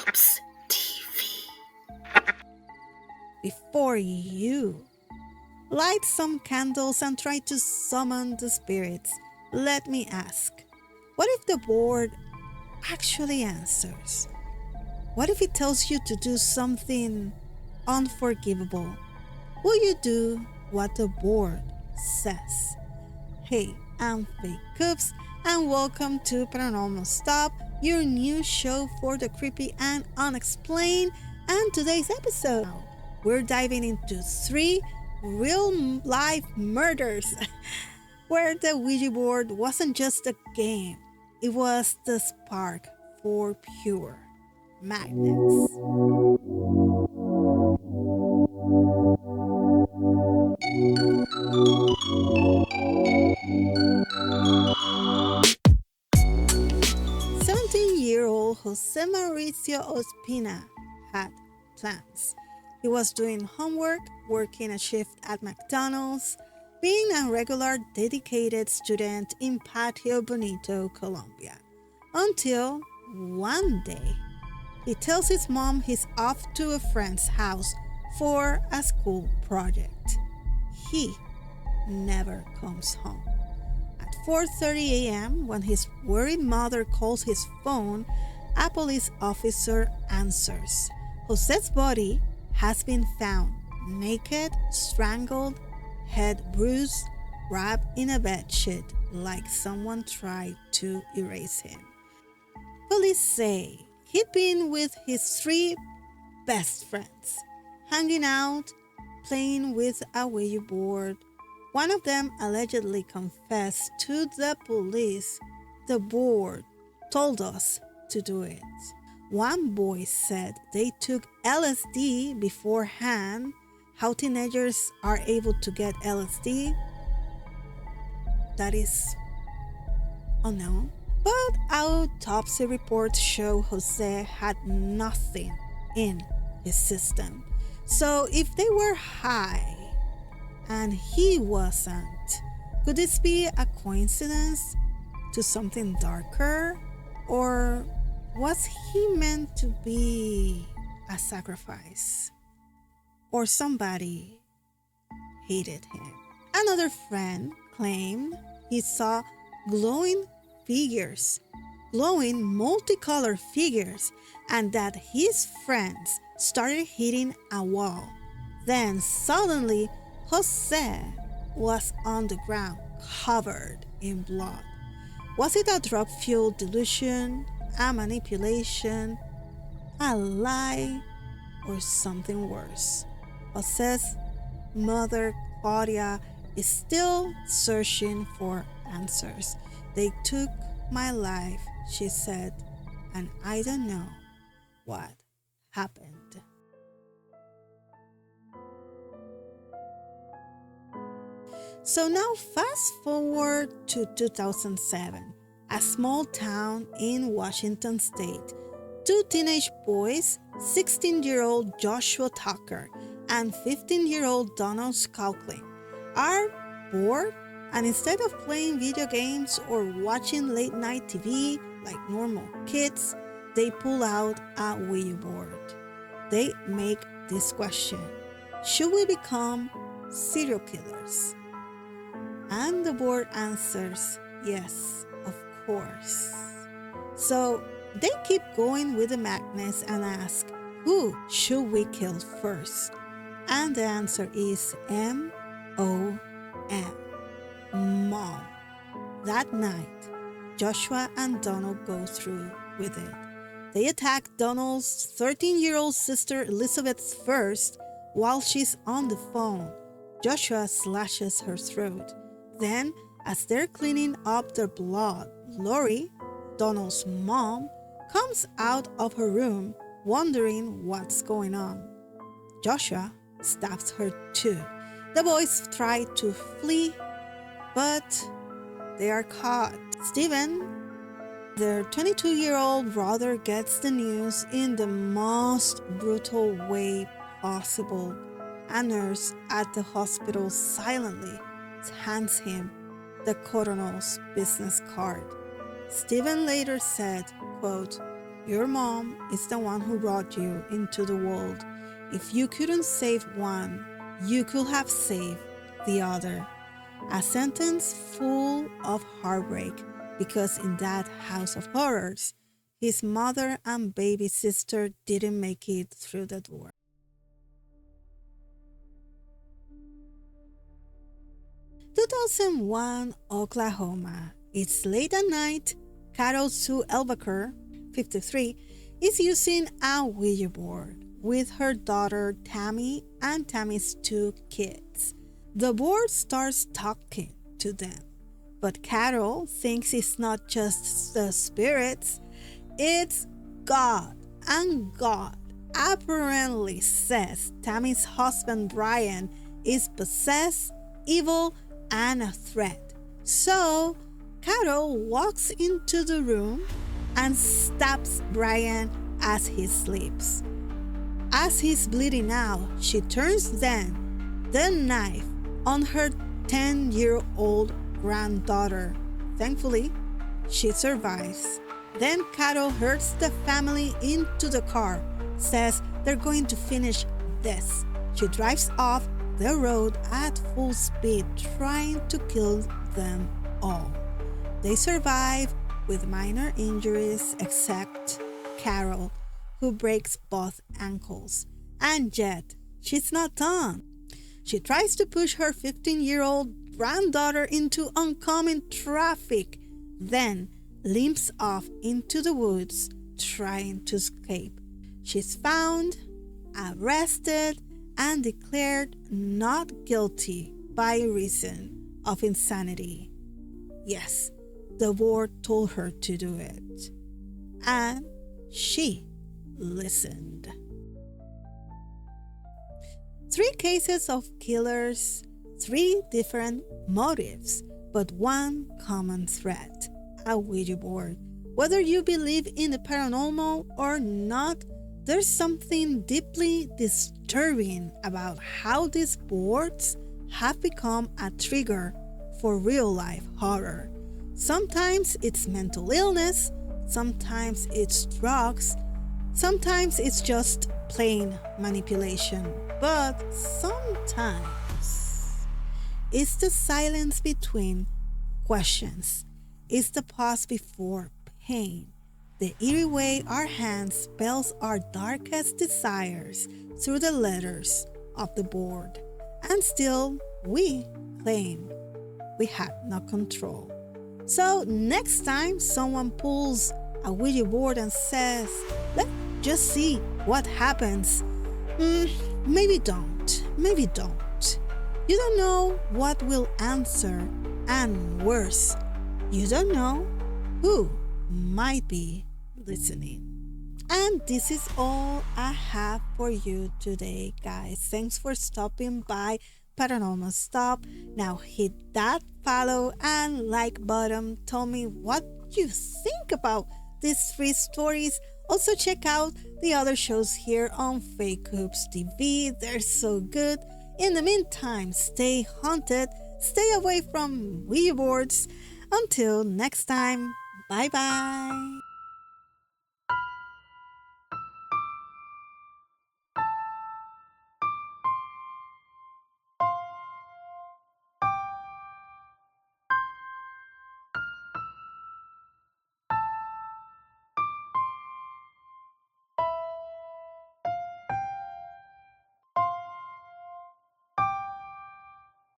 FayeCoopsTV. Before you light some candles and try to summon the spirits, let me ask, what if the board actually answers? What if it tells you to do something unforgivable? Will you do what the board says? Hey, I'm Faye Coops, and welcome to Paranormal Stop, your new show for the creepy and unexplained. And today's episode, we're diving into 3 real life murders where the Ouija board wasn't just a game, it was the spark for pure madness. 17-year-old Jose Mauricio Ospina had plans. He was doing homework, working a shift at McDonald's, being a regular dedicated student in Patio Bonito, Colombia. Until one day, he tells his mom he's off to a friend's house for a school project. He never comes home. At 4:30 a.m., when his worried mother calls his phone, a police officer answers. Jose's body has been found naked, strangled, head bruised, wrapped in a bedsheet like someone tried to erase him. Police say he'd been with his 3 best friends, hanging out, playing with a Ouija board. One of them allegedly confessed to the police, "The board told us to do it." One boy said they took LSD beforehand. How teenagers are able to get LSD, that is unknown. But autopsy reports show Jose had nothing in his system. So if they were high and he wasn't, could this be a coincidence to something darker? Or was he meant to be a sacrifice? Or somebody hated him? Another friend claimed he saw glowing figures, glowing multicolored figures, and that his friends started hitting a wall. Then suddenly, Jose was on the ground, covered in blood. Was it a drug-fueled delusion, a manipulation, a lie, or something worse? Jose's mother, Claudia, is still searching for answers. "They took my life," she said, "and I don't know what happened." So now fast forward to 2007, a small town in Washington state. 2 teenage boys, 16-year-old Joshua Tucker and 15-year-old Donald Scoukling, are bored, and instead of playing video games or watching late-night TV like normal kids, they pull out a Ouija board. They make this question: should we become serial killers? And the board answers, yes, of course. So they keep going with the madness and ask, who should we kill first? And the answer is M-O-M, Mom. That night, Joshua and Donald go through with it. They attack Donald's 13-year-old sister Elizabeth first while she's on the phone. Joshua slashes her throat. Then, as they're cleaning up their blood, Lori, Donald's mom, comes out of her room wondering what's going on. Joshua stabs her too. The boys try to flee, but they are caught. Stephen, their 22-year-old brother, gets the news in the most brutal way possible. A nurse at the hospital silently hands him the coroner's business card. Stephen later said, quote, Your mom is the one who brought you into the world. If you couldn't save one, you could have saved the other. A sentence full of heartbreak because in that house of horrors, his mother and baby sister didn't make it through the door. 2001, Oklahoma. It's late at night. Carol Sue Elbaker, 53, is using a Ouija board with her daughter Tammy and Tammy's two kids. The board starts talking to them, but Carol thinks it's not just the spirits, it's God. And God apparently says Tammy's husband Brian is possessed, evil, and a threat. So Carol walks into the room and stabs Brian as he sleeps. As he's bleeding out, she turns then the knife on her 10-year-old granddaughter. Thankfully, she survives. Then Carol herds the family into the car, says they're going to finish this. She drives off the road at full speed, trying to kill them all. They survive with minor injuries except Carol, who breaks both ankles. And yet, she's not done. She tries to push her 15-year-old granddaughter into oncoming traffic, then limps off into the woods trying to escape. She's found, arrested, and declared not guilty by reason of insanity. Yes, the board told her to do it, and she listened. 3 cases of killers, 3 different motives, but one common thread: a Ouija board. Whether you believe in the paranormal or not, there's something deeply disturbing about how these boards have become a trigger for real-life horror. Sometimes it's mental illness, sometimes it's drugs, sometimes it's just plain manipulation, but sometimes it's the silence between questions. It's the pause before pain. The eerie way our hand spells our darkest desires through the letters of the board. And still, we claim we had no control. So next time someone pulls a Ouija board and says, let's just see what happens, maybe don't. You don't know what will answer, and worse, you don't know who might be listening. And this is all I have for you today, guys. Thanks for stopping by Paranormal Stop. Now hit that follow and like button. Tell me what you think about these 3 stories. Also check out the other shows here on FayeCoopsTV. They're so good. In the meantime, stay haunted, stay away from Ouija boards. Until next time, bye bye.